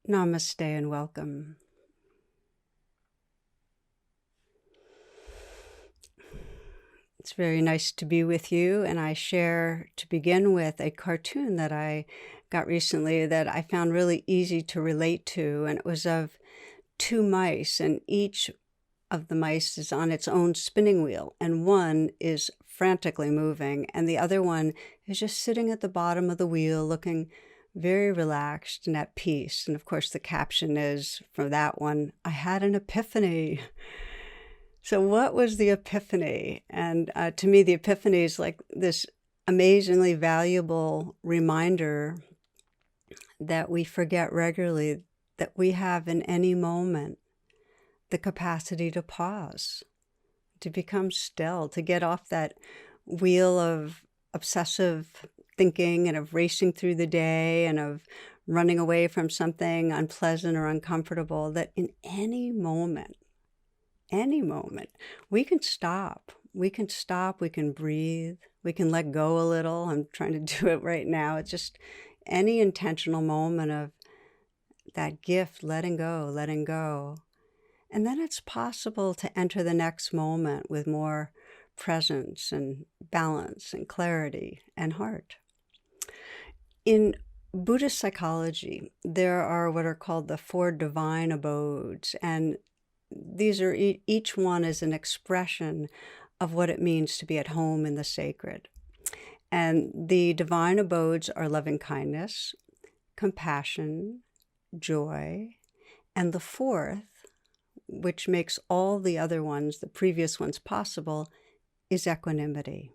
Namaste and welcome. It's very nice to be with you, and I share, to begin with, a cartoon that I got recently that I found really easy to relate to, and it was of two mice, and each of the mice is on its own spinning wheel, and one is frantically moving, and the other one is just sitting at the bottom of the wheel looking very relaxed and at peace. And of course, the caption is for that one, "I had an epiphany." So, what was the epiphany? And to me, the epiphany is like this amazingly valuable reminder that we forget regularly that we have in any moment the capacity to pause, to become still, to get off that wheel of obsessive thinking and of racing through the day and of running away from something unpleasant or uncomfortable, that in any moment, we can stop. We can stop, we can breathe, we can let go a little. I'm trying to do it right now. It's just any intentional moment of that gift, letting go, letting go. And then it's possible to enter the next moment with more presence and balance and clarity and heart. In Buddhist psychology, there are what are called the four divine abodes, and these are each one is an expression of what it means to be at home in the sacred. And the divine abodes are loving kindness, compassion, joy, and the fourth, which makes all the other ones, the previous ones, possible, is equanimity.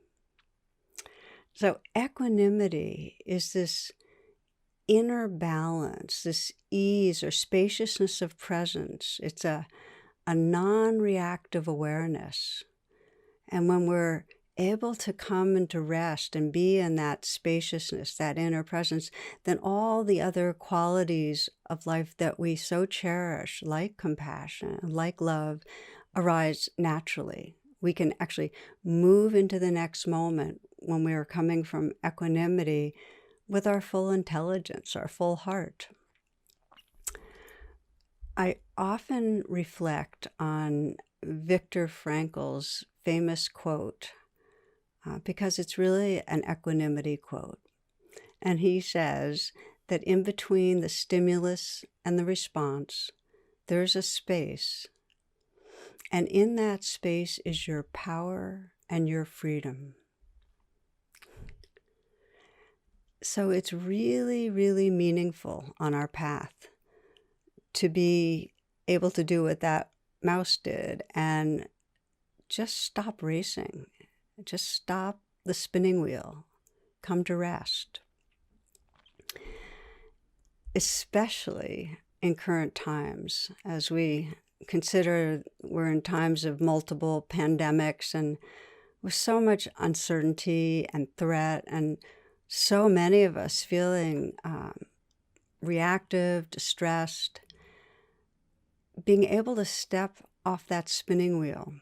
So equanimity is this inner balance, this ease or spaciousness of presence. It's a non-reactive awareness. And when we're able to come into rest and be in that spaciousness, that inner presence, then all the other qualities of life that we so cherish, like compassion, like love, arise naturally. We can actually move into the next moment when we are coming from equanimity with our full intelligence, our full heart. I often reflect on Viktor Frankl's famous quote because it's really an equanimity quote. And he says that in between the stimulus and the response, there's a space. And in that space is your power and your freedom. So it's really, really meaningful on our path to be able to do what that mouse did and just stop racing, just stop the spinning wheel, come to rest. Especially in current times, as we consider we're in times of multiple pandemics and with so much uncertainty and threat, and so many of us feeling reactive, distressed, being able to step off that spinning wheel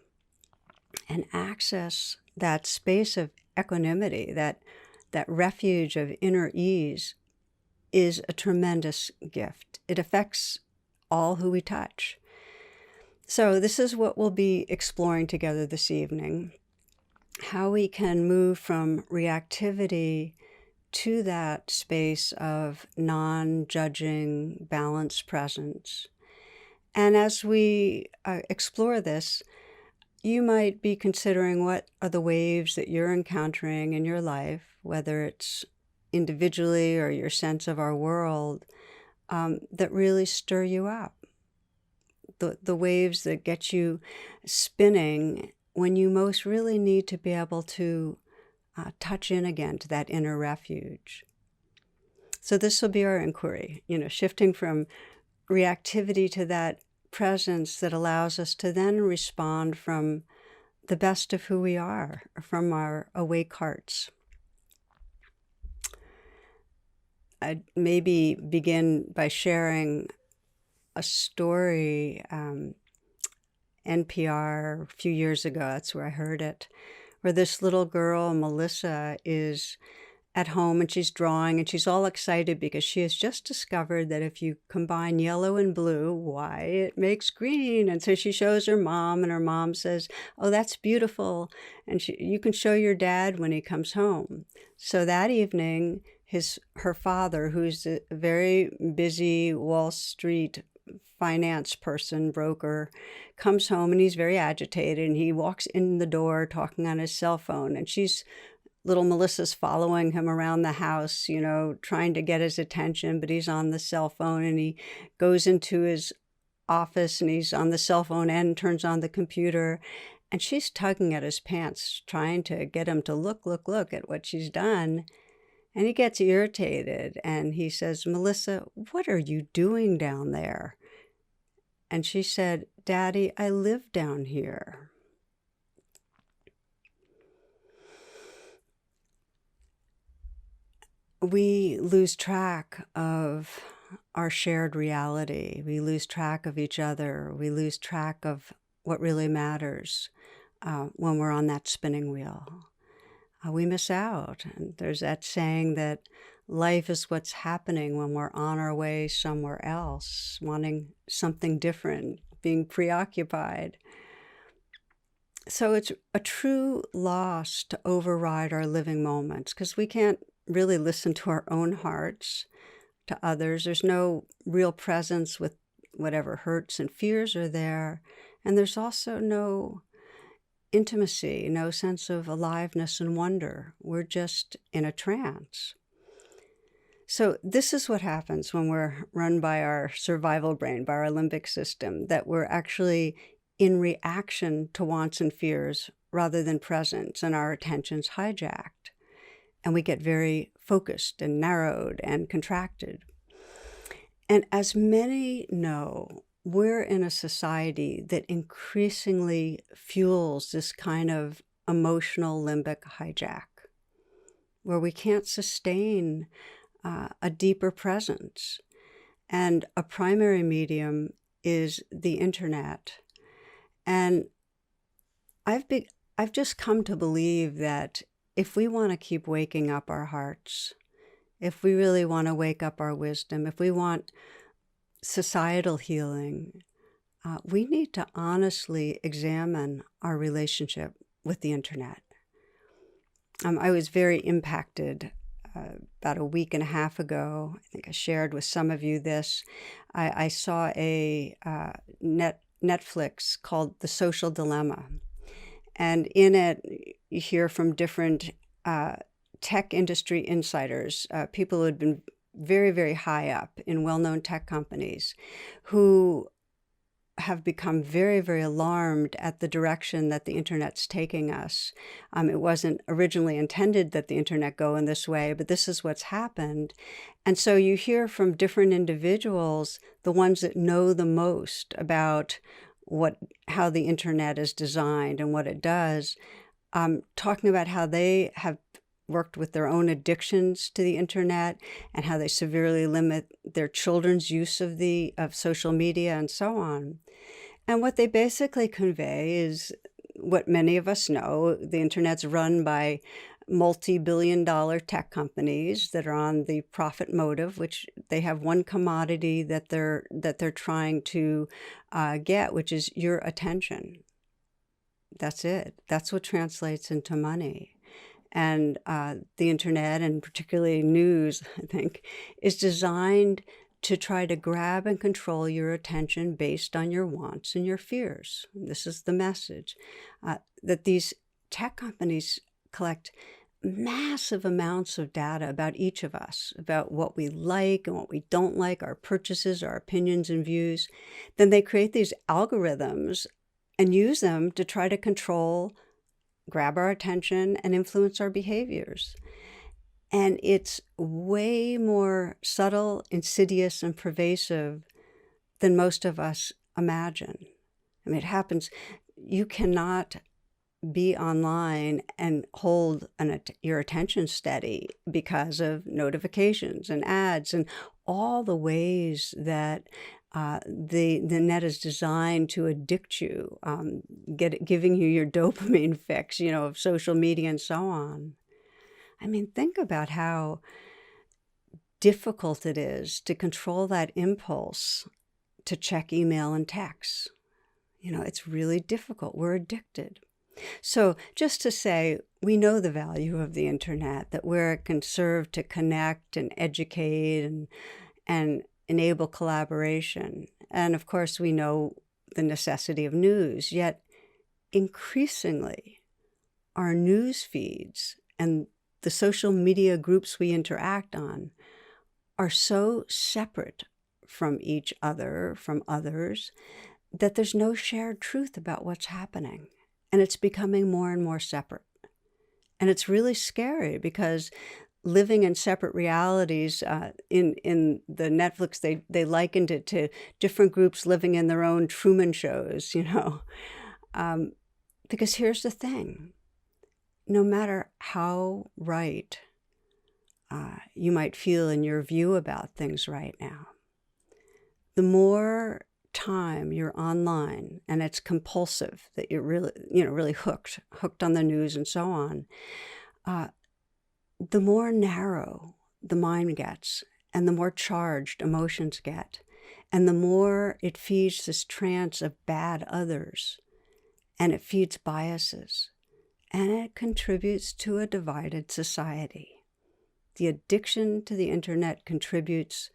and access that space of equanimity, that refuge of inner ease, is a tremendous gift. It affects all who we touch. So this is what we'll be exploring together this evening, how we can move from reactivity to that space of non-judging, balanced presence. And as we explore this, you might be considering what are the waves that you're encountering in your life, whether it's individually or your sense of our world, that really stir you up. The waves that get you spinning when you most really need to be able to touch in again to that inner refuge. So this will be our inquiry, shifting from reactivity to that presence that allows us to then respond from the best of who we are, from our awake hearts. I'd maybe begin by sharing a story, NPR a few years ago, that's where I heard it, where this little girl, Melissa, is at home and she's drawing and she's all excited because she has just discovered that if you combine yellow and blue, why, it makes green. And so she shows her mom, and her mom says, "Oh, that's beautiful. And you can show your dad when he comes home." So that evening, her father, who's a very busy Wall Street finance person, broker, comes home and he's very agitated, and he walks in the door talking on his cell phone, and little Melissa's following him around the house, trying to get his attention, but he's on the cell phone, and he goes into his office and he's on the cell phone and turns on the computer, and she's tugging at his pants, trying to get him to look at what she's done. And he gets irritated and he says, "Melissa, what are you doing down there?" And she said, "Daddy, I live down here." We lose track of our shared reality. We lose track of each other. We lose track of what really matters when we're on that spinning wheel. We miss out. And there's that saying that life is what's happening when we're on our way somewhere else, wanting something different, being preoccupied. So it's a true loss to override our living moments, because we can't really listen to our own hearts, to others. There's no real presence with whatever hurts and fears are there. And there's also no intimacy, no sense of aliveness and wonder. We're just in a trance. So this is what happens when we're run by our survival brain, by our limbic system, that we're actually in reaction to wants and fears rather than presence, and our attention's hijacked. And we get very focused and narrowed and contracted. And as many know, we're in a society that increasingly fuels this kind of emotional limbic hijack, where we can't sustain a deeper presence. And a primary medium is the internet. And I've just come to believe that if we want to keep waking up our hearts, if we really want to wake up our wisdom, if we want societal healing, we need to honestly examine our relationship with the internet. I was very impacted about a week and a half ago. I think I shared with some of you this. I saw a Netflix called The Social Dilemma. And in it, you hear from different tech industry insiders, people who had been very, very high up in well-known tech companies, who have become very, very alarmed at the direction that the internet's taking us. It wasn't originally intended that the internet go in this way, but this is what's happened. And so you hear from different individuals, the ones that know the most about how the internet is designed and what it does, talking about how they have worked with their own addictions to the internet and how they severely limit their children's use of social media and so on. And what they basically convey is what many of us know: the internet's run by multi-billion-dollar tech companies that are on the profit motive, which they have one commodity that they're trying to get, which is your attention. That's it. That's what translates into money. And the internet, and particularly news, I think, is designed to try to grab and control your attention based on your wants and your fears. This is the message, that these tech companies collect massive amounts of data about each of us, about what we like and what we don't like, our purchases, our opinions and views. Then they create these algorithms and use them to try to control, grab our attention, and influence our behaviors. And it's way more subtle, insidious, and pervasive than most of us imagine. I mean, it happens. You cannot be online and hold your attention steady because of notifications and ads and all the ways that the net is designed to addict you, giving you your dopamine fix, of social media and so on. I mean, think about how difficult it is to control that impulse to check email and text. It's really difficult. We're addicted. So, just to say, we know the value of the internet, that where it can serve to connect and educate and enable collaboration. And of course, we know the necessity of news, yet increasingly, our news feeds and the social media groups we interact on are so separate from each other, from others, that there's no shared truth about what's happening. And it's becoming more and more separate. And it's really scary because living in separate realities, in the Netflix, they likened it to different groups living in their own Truman shows, because here's the thing. No matter how right you might feel in your view about things right now, the more time you're online and it's compulsive, that you're really hooked on the news and so on, the more narrow the mind gets and the more charged emotions get, and the more it feeds this trance of bad others, and it feeds biases, and it contributes to a divided society. The addiction to the internet contributes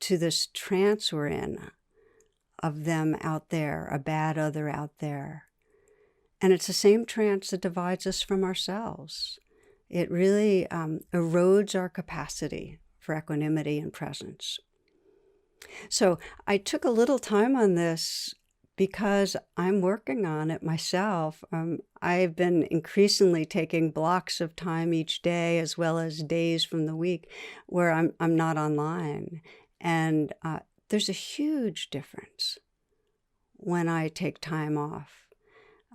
to this trance we're in of them out there, a bad other out there. And it's the same trance that divides us from ourselves. It really erodes our capacity for equanimity and presence. So I took a little time on this because I'm working on it myself. I've been increasingly taking blocks of time each day, as well as days from the week where I'm not online. And there's a huge difference when I take time off,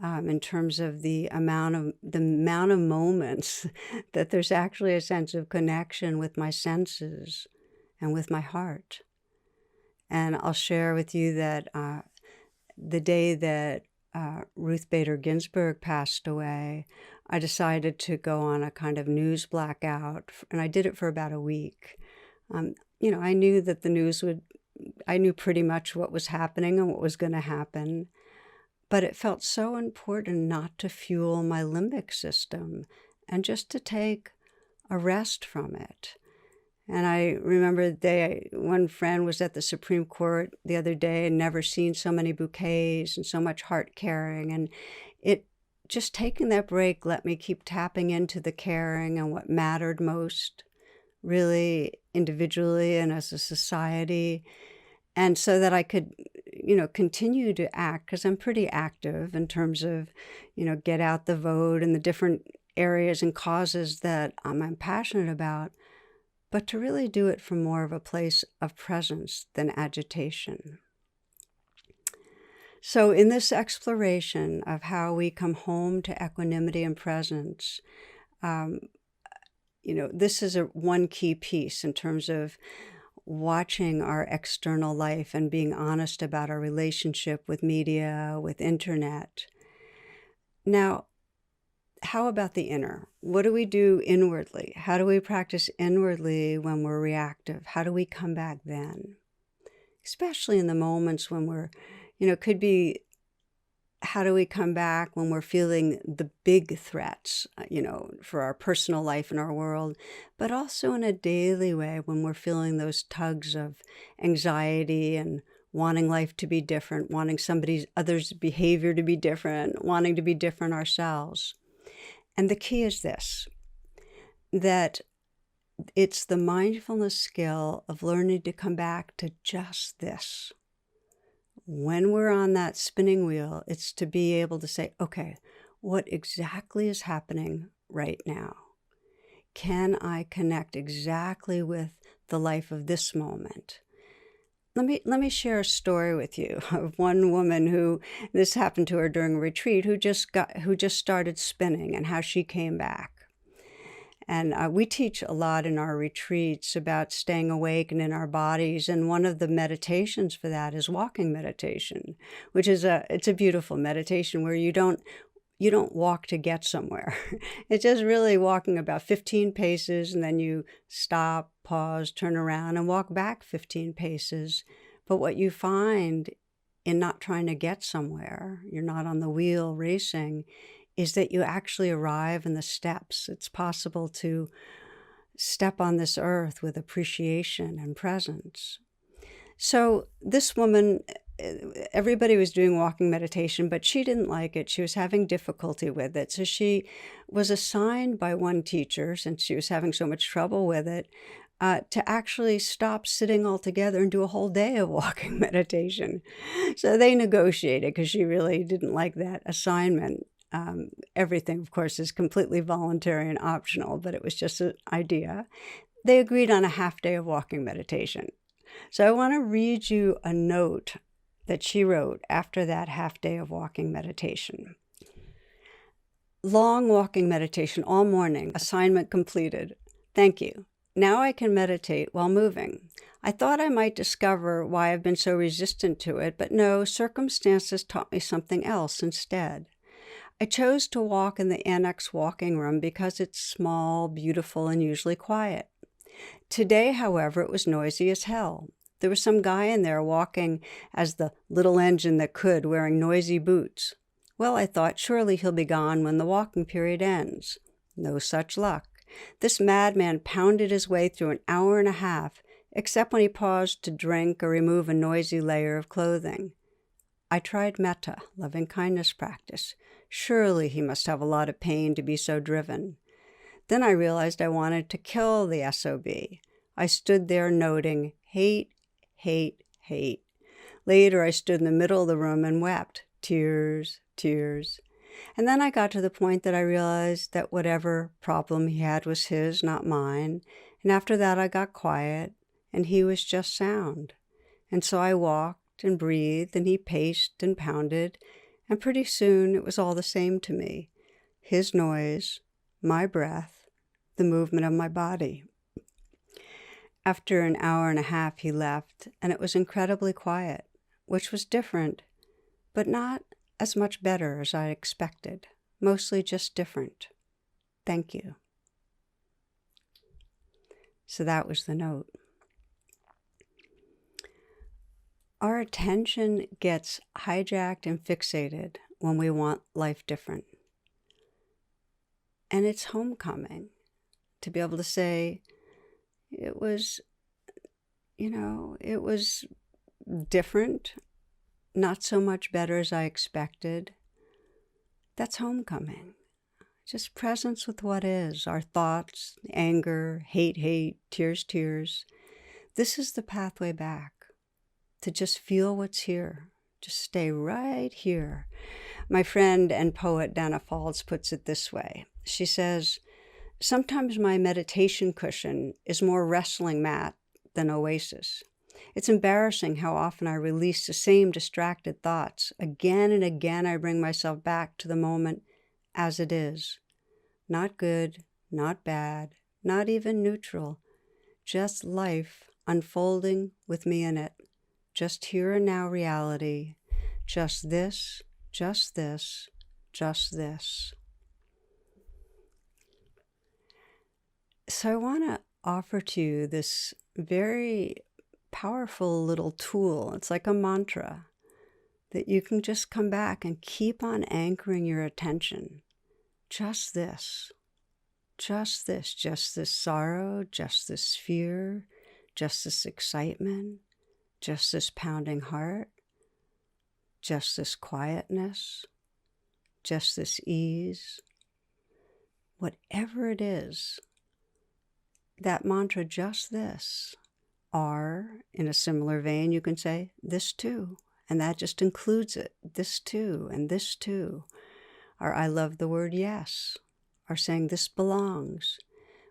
in terms of the amount of moments that there's actually a sense of connection with my senses and with my heart. And I'll share with you that the day that Ruth Bader Ginsburg passed away, I decided to go on a kind of news blackout, and I did it for about a week. I knew that I knew pretty much what was happening and what was going to happen, but it felt so important not to fuel my limbic system and just to take a rest from it. And I remember one friend was at the Supreme Court the other day and never seen so many bouquets and so much heart caring. And it just taking that break let me keep tapping into the caring and what mattered most, really individually and as a society. And so that I could, continue to act, because I'm pretty active in terms of, get out the vote and the different areas and causes that I'm passionate about, but to really do it from more of a place of presence than agitation. So in this exploration of how we come home to equanimity and presence, this is one key piece in terms of watching our external life and being honest about our relationship with media, with internet. Now, how about the inner? What do we do inwardly? How do we practice inwardly when we're reactive? How do we come back then? Especially in the moments when we're, could be, how do we come back when we're feeling the big threats, for our personal life and our world, but also in a daily way when we're feeling those tugs of anxiety and wanting life to be different, wanting others' behavior to be different, wanting to be different ourselves. And the key is this, that it's the mindfulness skill of learning to come back to just this. When we're on that spinning wheel, it's to be able to say, okay, what exactly is happening right now? Can I connect exactly with the life of this moment? Let me share a story with you of one woman who, this happened to her during a retreat, who just started spinning, and how she came back. And we teach a lot in our retreats about staying awake and in our bodies. And one of the meditations for that is walking meditation, which is it's a beautiful meditation where you don't you don't walk to get somewhere. It's just really walking about 15 paces, and then you stop, pause, turn around, and walk back 15 paces. But what you find in not trying to get somewhere, you're not on the wheel racing, is that you actually arrive in the steps. It's possible to step on this earth with appreciation and presence. So this woman, everybody was doing walking meditation, but she didn't like it. She was having difficulty with it. So she was assigned by one teacher, since she was having so much trouble with it, to actually stop sitting altogether and do a whole day of walking meditation. So they negotiated because she really didn't like that assignment. Everything, of course, is completely voluntary and optional, but it was just an idea. They agreed on a half day of walking meditation. So I want to read you a note that she wrote after that half day of walking meditation. Long walking meditation all morning, assignment completed. Thank you. Now I can meditate while moving. I thought I might discover why I've been so resistant to it, but no, circumstances taught me something else instead. I chose to walk in the annex walking room because it's small, beautiful, and usually quiet. Today, however, it was noisy as hell. There was some guy in there walking as the little engine that could, wearing noisy boots. Well, I thought, surely he'll be gone when the walking period ends. No such luck. This madman pounded his way through an hour and a half, except when he paused to drink or remove a noisy layer of clothing. I tried metta, loving-kindness practice. Surely he must have a lot of pain to be so driven. Then I realized I wanted to kill the SOB. I stood there noting, hate, hate, hate. Later I stood in the middle of the room and wept. Tears, tears. And then I got to the point that I realized that whatever problem he had was his, not mine. And after that I got quiet, and he was just sound. And so I walked and breathed, and he paced and pounded, and pretty soon it was all the same to me. His noise, my breath, the movement of my body. After an hour and a half he left, and it was incredibly quiet, which was different, but not as much better as I expected, mostly just different. Thank you. So that was the note. Our attention gets hijacked and fixated when we want life different. And it's homecoming to be able to say, it was different, not so much better as I expected. That's homecoming. Just presence with what is, our thoughts, anger, hate, tears, tears. This is the pathway back, to just feel what's here, just stay right here. My friend and poet Dana Falls puts it this way. She says, sometimes my meditation cushion is more wrestling mat than oasis. It's embarrassing how often I release the same distracted thoughts. Again and again I bring myself back to the moment as it is. Not good, not bad, not even neutral. Just life unfolding with me in it. Just here and now reality. Just this, just this, just this. So I want to offer to you this very powerful little tool. It's like a mantra that you can just come back and keep on anchoring your attention. Just this, just this, just this sorrow, just this fear, just this excitement, just this pounding heart, just this quietness, just this ease. Whatever it is, that mantra, just this, or in a similar vein, you can say this too, and that just includes it, this too, and this too. Or I love the word yes, or saying this belongs.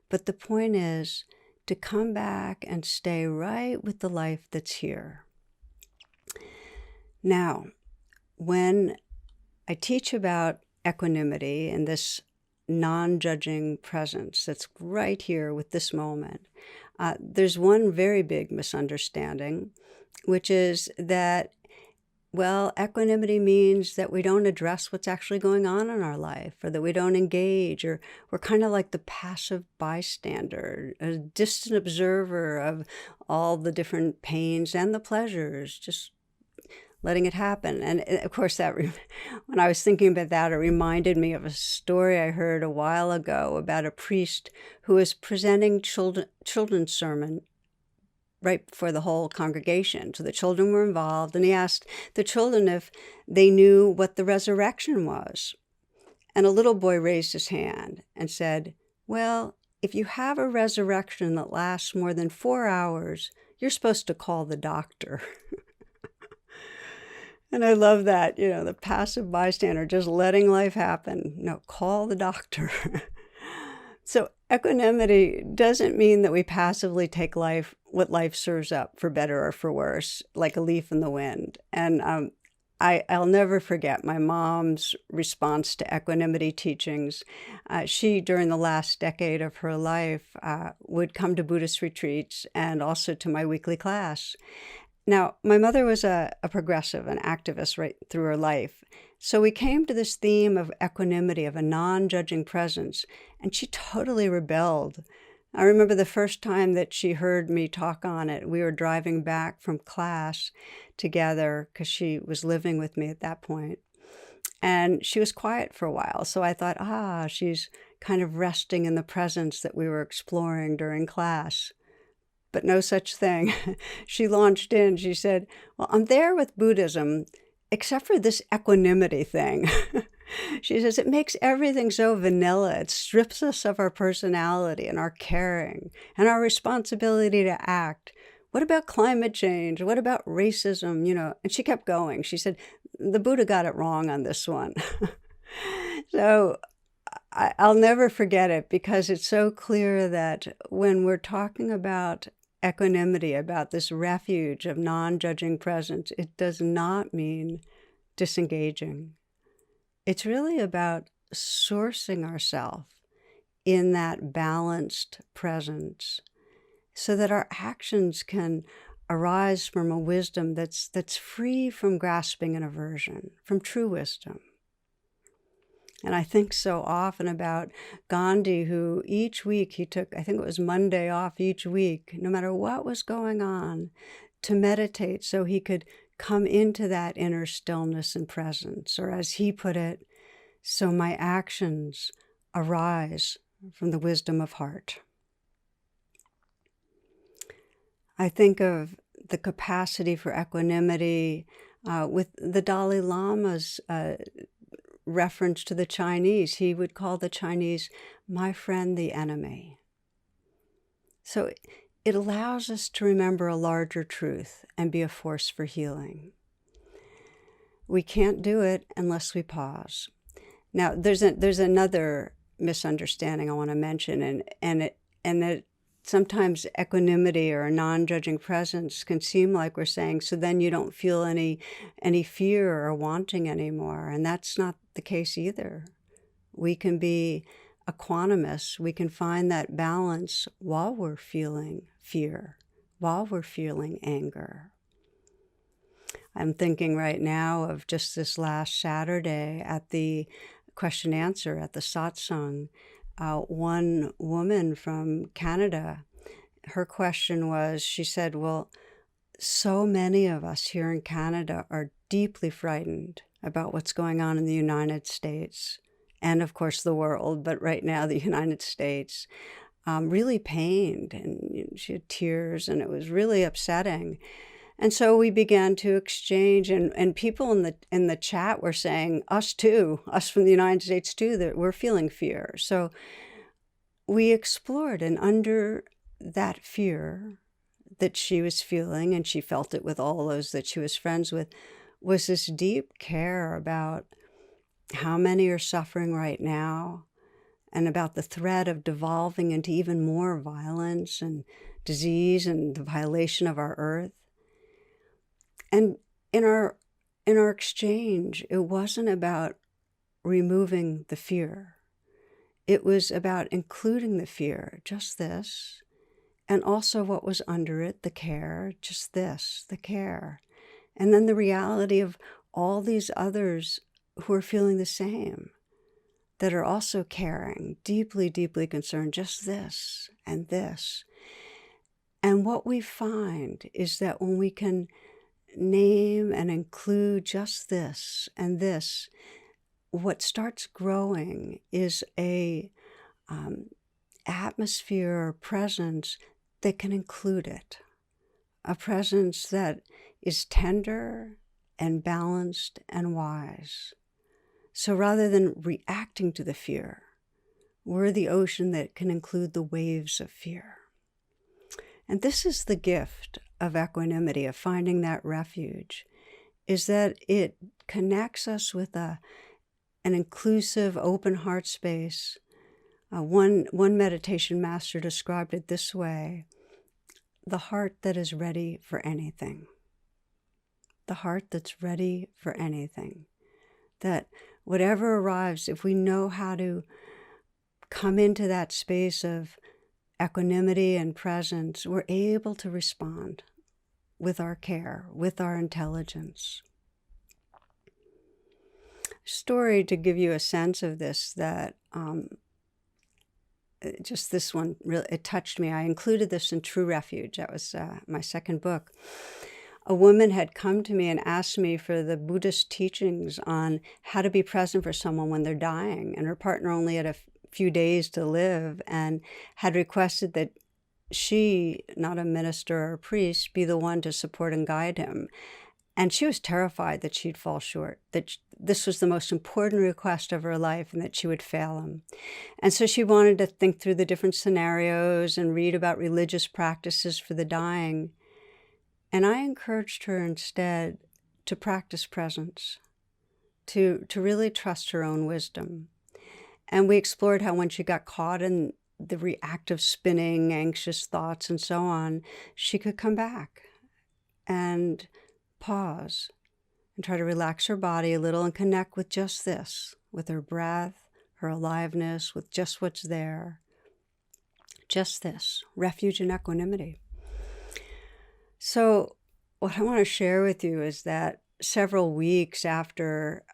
But the point is to come back and stay right with the life that's here. Now, when I teach about equanimity and this non-judging presence that's right here with this moment, there's one very big misunderstanding, which is that Well, equanimity means that we don't address what's actually going on in our life, or that we don't engage, or we're kind of like the passive bystander, a distant observer of all the different pains and the pleasures, just letting it happen. And of course, when I was thinking about that, it reminded me of a story I heard a while ago about a priest who was presenting children's sermon right before the whole congregation. So the children were involved, and he asked the children if they knew what the resurrection was. And a little boy raised his hand and said, "Well, if you have a resurrection that lasts more than 4 hours, you're supposed to call the doctor." And I love that, the passive bystander, just letting life happen. No, call the doctor. So equanimity doesn't mean that we passively take what life serves up, for better or for worse, like a leaf in the wind. And I'll never forget my mom's response to equanimity teachings. She, during the last decade of her life, would come to Buddhist retreats and also to my weekly class. Now, my mother was a progressive, an activist right through her life. So we came to this theme of equanimity, of a non-judging presence, and she totally rebelled. I remember the first time that she heard me talk on it. We were driving back from class together because she was living with me at that point. And she was quiet for a while. So I thought, she's kind of resting in the presence that we were exploring during class. But no such thing. She launched in. She said, "Well, I'm there with Buddhism, except for this equanimity thing." She says, "It makes everything so vanilla. It strips us of our personality and our caring and our responsibility to act. What about climate change? What about racism? And she kept going. She said, "The Buddha got it wrong on this one." So I'll never forget it, because it's so clear that when we're talking about equanimity, about this refuge of non-judging presence, it does not mean disengaging. It's really about sourcing ourselves in that balanced presence so that our actions can arise from a wisdom that's free from grasping and aversion, from true wisdom. And I think so often about Gandhi, who each week he took, I think it was Monday off each week, no matter what was going on, to meditate so he could come into that inner stillness and presence. Or as he put it, so my actions arise from the wisdom of heart. I think of the capacity for equanimity with the Dalai Lama's reference to the Chinese. He would call the Chinese, "my friend, the enemy." So it allows us to remember a larger truth and be a force for healing. We can't do it unless we pause. Now, there's another misunderstanding I want to mention, and that sometimes equanimity or a non-judging presence can seem like we're saying, so then you don't feel any fear or wanting anymore. And that's not the case either. We can be equanimous. We can find that balance while we're feeling fear, while we're feeling anger. I'm thinking right now of just this last Saturday at the question answer at the satsang. One woman from Canada, her question was, she said, "Well, so many of us here in Canada are deeply frightened about what's going on in the United States and, of course, the world, but right now the United States, really pained." And she had tears, and it was really upsetting. And so we began to exchange, and people in the chat were saying, us too, us from the United States too, that we're feeling fear. So we explored, and under that fear that she was feeling, and she felt it with all those that she was friends with, was this deep care about how many are suffering right now, and about the threat of devolving into even more violence and disease and the violation of our earth. And in our exchange, it wasn't about removing the fear. It was about including the fear, just this, and also what was under it, the care, just this, the care. And then the reality of all these others who are feeling the same, that are also caring, deeply, deeply concerned, just this and this. And what we find is that when we can name and include just this and this, what starts growing is a atmosphere or presence that can include it. A presence that is tender and balanced and wise. So rather than reacting to the fear, we're the ocean that can include the waves of fear. And this is the gift of equanimity, of finding that refuge, is that it connects us with an inclusive, open heart space. One meditation master described it this way: the heart that is ready for anything. The heart that's ready for anything. That whatever arrives, if we know how to come into that space of equanimity and presence, we're able to respond with our care, with our intelligence. Story to give you a sense of this, that just this one, really, it touched me. I included this in True Refuge. That was my second book. A woman had come to me and asked me for the Buddhist teachings on how to be present for someone when they're dying, and her partner only had a few days to live, and had requested that she, not a minister or a priest, be the one to support and guide him. And she was terrified that she'd fall short, that this was the most important request of her life and that she would fail him. And so she wanted to think through the different scenarios and read about religious practices for the dying. And I encouraged her instead to practice presence, to really trust her own wisdom. And we explored how when she got caught in the reactive spinning, anxious thoughts and so on, she could come back and pause and try to relax her body a little and connect with just this, with her breath, her aliveness, with just what's there. Just this, refuge and equanimity. So what I want to share with you is that several weeks after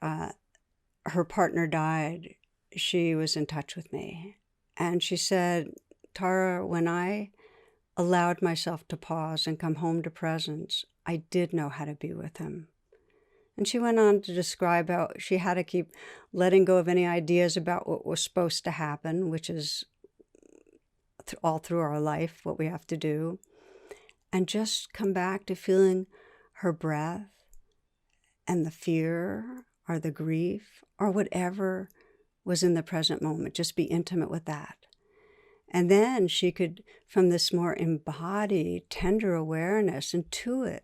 her partner died, she was in touch with me. And she said, "Tara, when I allowed myself to pause and come home to presence, I did know how to be with him." And she went on to describe how she had to keep letting go of any ideas about what was supposed to happen, which is all through our life, what we have to do, and just come back to feeling her breath and the fear or the grief or whatever was in the present moment. Just be intimate with that. And then she could, from this more embodied, tender awareness, intuit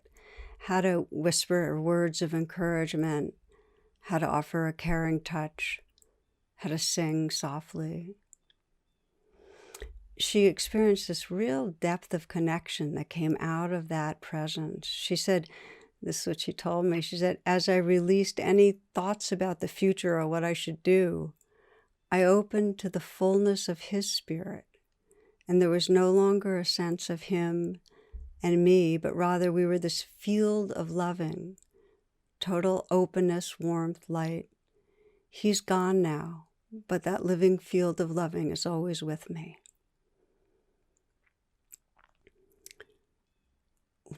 how to whisper words of encouragement, how to offer a caring touch, how to sing softly. She experienced this real depth of connection that came out of that presence. She said, this is what she told me, she said, "As I released any thoughts about the future or what I should do, I opened to the fullness of his spirit, and there was no longer a sense of him and me, but rather we were this field of loving, total openness, warmth, light. He's gone now, but that living field of loving is always with me."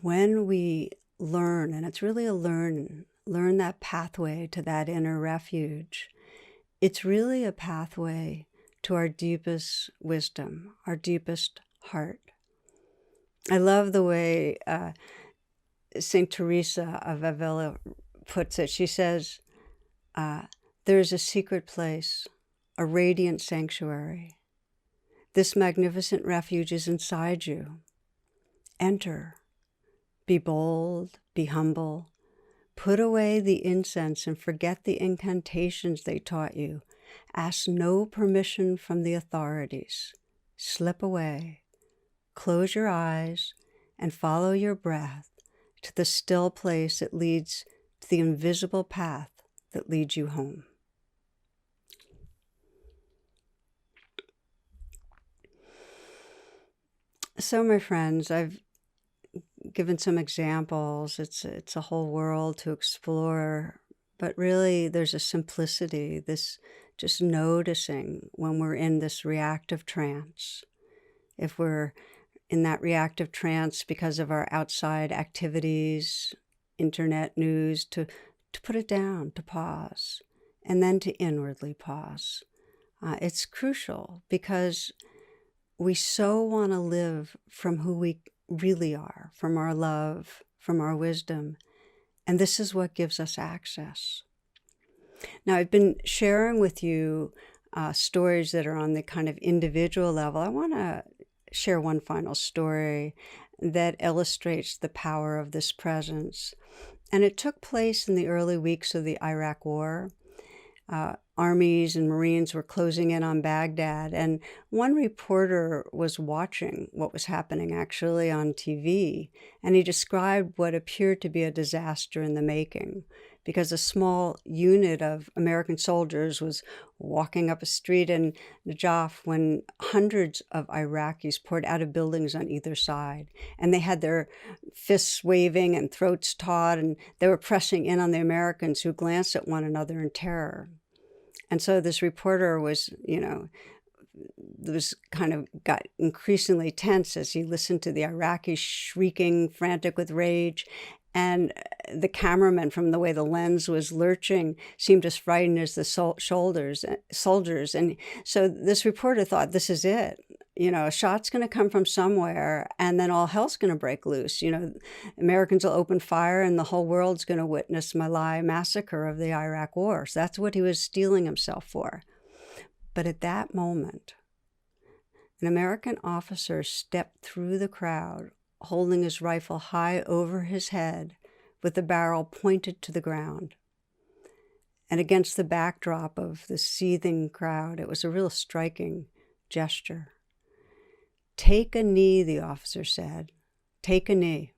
When we learn, and it's really a learn that pathway to that inner refuge, it's really a pathway to our deepest wisdom, our deepest heart. I love the way St. Teresa of Avila puts it. She says, "There's a secret place, a radiant sanctuary. This magnificent refuge is inside you. Enter. Be bold, be humble. Put away the incense and forget the incantations they taught you. Ask no permission from the authorities. Slip away. Close your eyes and follow your breath to the still place that leads to the invisible path that leads you home." So, my friends, I've given some examples. It's a whole world to explore, but really there's a simplicity, this just noticing when we're in this reactive trance. If we're in that reactive trance because of our outside activities, internet news, to put it down, to pause, and then to inwardly pause. It's crucial because we so want to live from who we really are, from our love, from our wisdom, and this is what gives us access. Now, I've been sharing with you stories that are on the kind of individual level. I want to share one final story that illustrates the power of this presence. And it took place in the early weeks of the Iraq War. Armies and Marines were closing in on Baghdad, and one reporter was watching what was happening actually on TV, and he described what appeared to be a disaster in the making, because a small unit of American soldiers was walking up a street in Najaf when hundreds of Iraqis poured out of buildings on either side, and they had their fists waving and throats taut, and they were pressing in on the Americans, who glanced at one another in terror. And so this reporter was, got increasingly tense as he listened to the Iraqis shrieking, frantic with rage. And the cameraman, from the way the lens was lurching, seemed as frightened as the soldiers. And so this reporter thought, this is it. A shot's going to come from somewhere, and then all hell's going to break loose. Americans will open fire, and the whole world's going to witness My Lai massacre of the Iraq War. So that's what he was steeling himself for. But at that moment, an American officer stepped through the crowd, holding his rifle high over his head with the barrel pointed to the ground. And against the backdrop of the seething crowd, it was a real striking gesture. "Take a knee," the officer said. "Take a knee."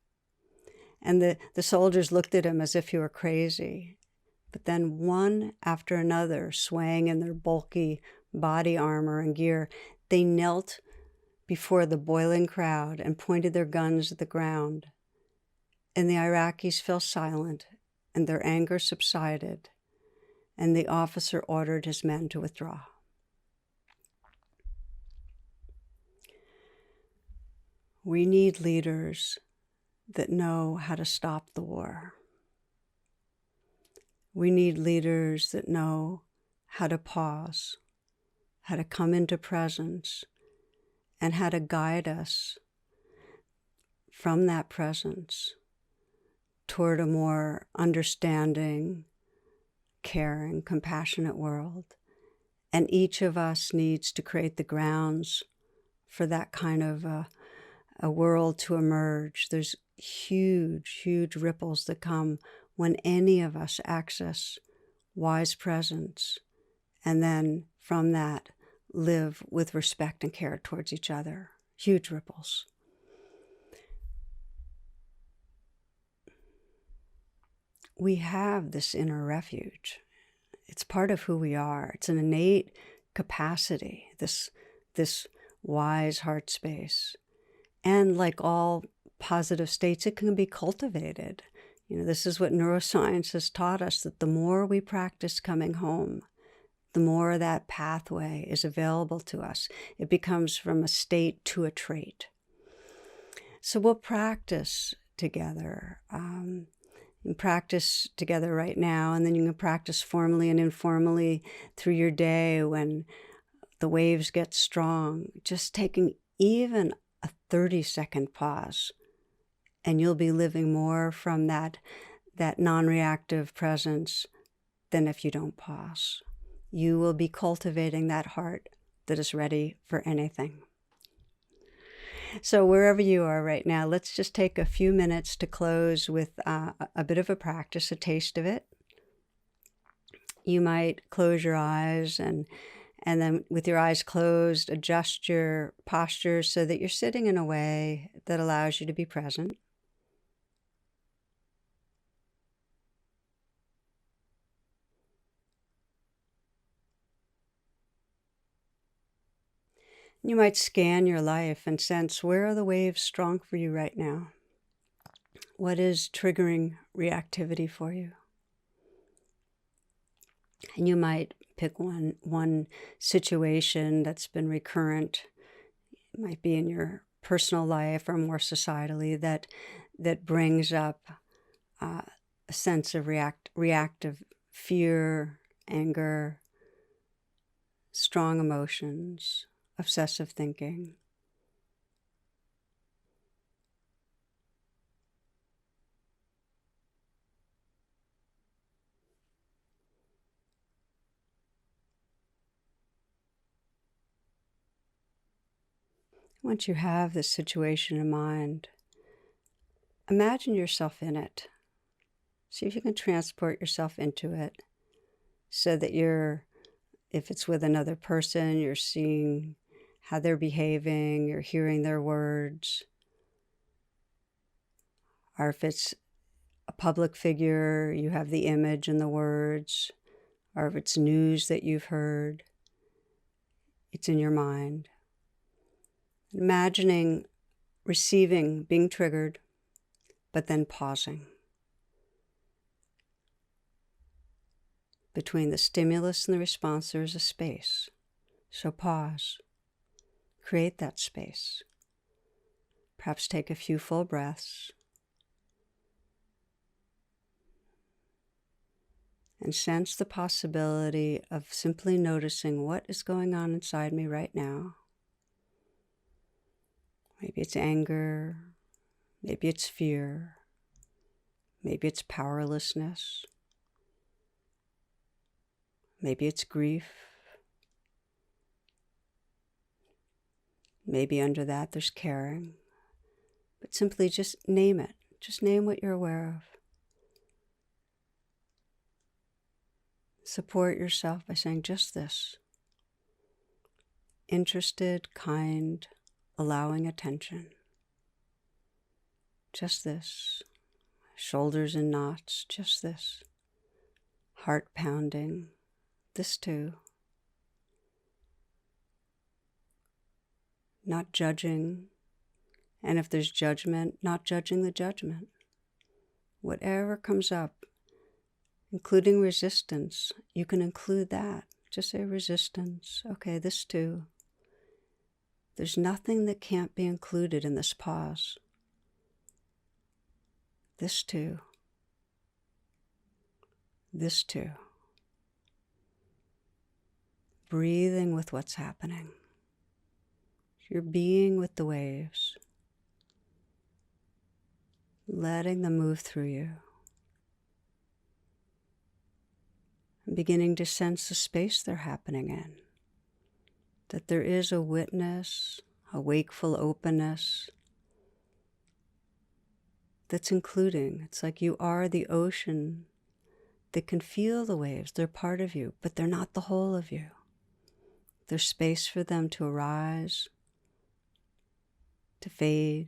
And the soldiers looked at him as if he were crazy. But then one after another, swaying in their bulky body armor and gear, they knelt before the boiling crowd and pointed their guns at the ground. And the Iraqis fell silent, and their anger subsided, and the officer ordered his men to withdraw. We need leaders that know how to stop the war. We need leaders that know how to pause, how to come into presence, and how to guide us from that presence toward a more understanding, caring, compassionate world. And each of us needs to create the grounds for that kind of a world to emerge. There's huge, huge ripples that come when any of us access wise presence, and then from that live with respect and care towards each other. Huge ripples. We have this inner refuge. It's part of who we are. It's an innate capacity, this wise heart space. And like all positive states, it can be cultivated. This is what neuroscience has taught us, that the more we practice coming home, the more that pathway is available to us. It becomes from a state to a trait. So we'll practice together. You can practice together right now, and then you can practice formally and informally through your day when the waves get strong. Just taking even a 30-second pause, and you'll be living more from that non-reactive presence than if you don't pause. You will be cultivating that heart that is ready for anything. So wherever you are right now, let's just take a few minutes to close with a bit of a practice, a taste of it. You might close your eyes and then with your eyes closed, adjust your posture so that you're sitting in a way that allows you to be present. You might scan your life and sense, where are the waves strong for you right now? What is triggering reactivity for you? And you might pick one situation that's been recurrent. It might be in your personal life or more societally that brings up a sense of reactive fear, anger, strong emotions, obsessive thinking. Once you have this situation in mind, imagine yourself in it. See if you can transport yourself into it so that if it's with another person, you're seeing how they're behaving, you're hearing their words. Or if it's a public figure, you have the image and the words. Or if it's news that you've heard, it's in your mind. Imagining receiving, being triggered, but then pausing. Between the stimulus and the response, there's a space. So pause. Create that space. Perhaps take a few full breaths. And sense the possibility of simply noticing what is going on inside me right now. Maybe it's anger, maybe it's fear, maybe it's powerlessness, maybe it's grief. Maybe under that there's caring. But simply just name it. Just name what you're aware of. Support yourself by saying just this. Interested, kind, allowing attention. Just this. Shoulders in knots, just this. Heart pounding, this too. Not judging, and if there's judgment, not judging the judgment. Whatever comes up, including resistance, you can include that. Just say resistance. Okay, this too. There's nothing that can't be included in this pause. This too. This too. Breathing with what's happening. You're being with the waves. Letting them move through you. And beginning to sense the space they're happening in. That there is a witness, a wakeful openness that's including. It's like you are the ocean that can feel the waves. They're part of you, but they're not the whole of you. There's space for them to arise, to fade.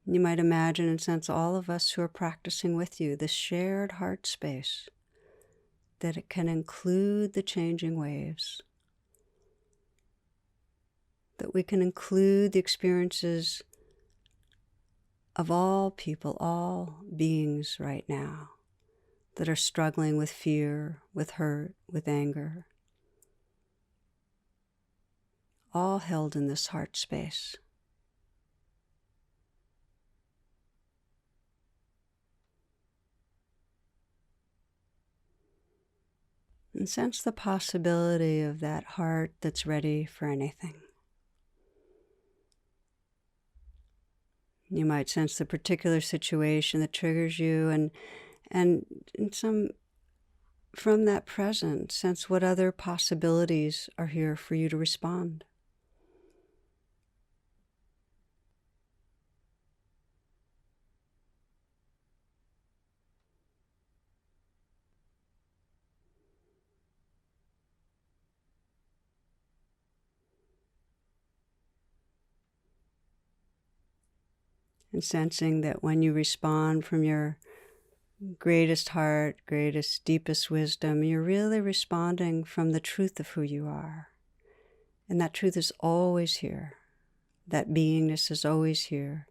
You might imagine and sense all of us who are practicing with you, this shared heart space, that it can include the changing waves, that we can include the experiences of all people, all beings right now that are struggling with fear, with hurt, with anger, all held in this heart space. And sense the possibility of that heart that's ready for anything. You might sense the particular situation that triggers you, and from that present, sense what other possibilities are here for you to respond. And sensing that when you respond from your greatest heart, greatest, deepest wisdom, you're really responding from the truth of who you are. And that truth is always here, That beingness is always here.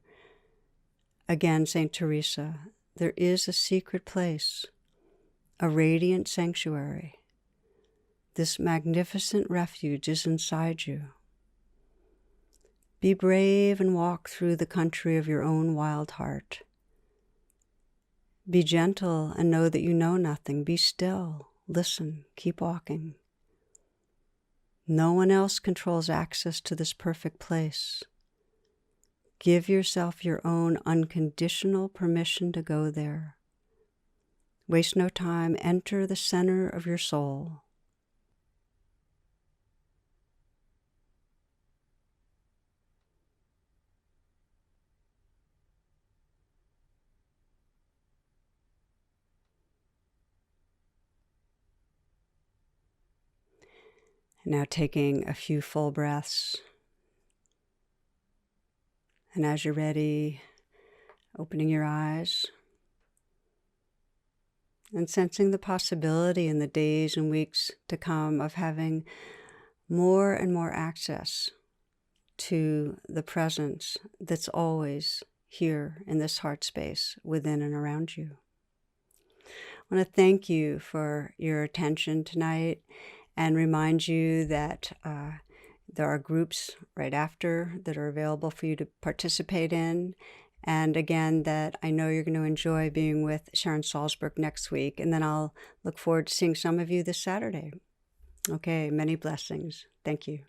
Again, St. Teresa, there is a secret place, a radiant sanctuary. This magnificent refuge is inside you. Be brave and walk through the country of your own wild heart. Be gentle and know that you know nothing. Be still, listen, keep walking. No one else controls access to this perfect place. Give yourself your own unconditional permission to go there. Waste no time. Enter the center of your soul. Now taking a few full breaths. And as you're ready, opening your eyes and sensing the possibility in the days and weeks to come of having more and more access to the presence that's always here in this heart space within and around you. I want to thank you for your attention tonight and remind you that there are groups right after that are available for you to participate in. And again, that I know you're going to enjoy being with Sharon Salzberg next week. And then I'll look forward to seeing some of you this Saturday. Okay, many blessings. Thank you.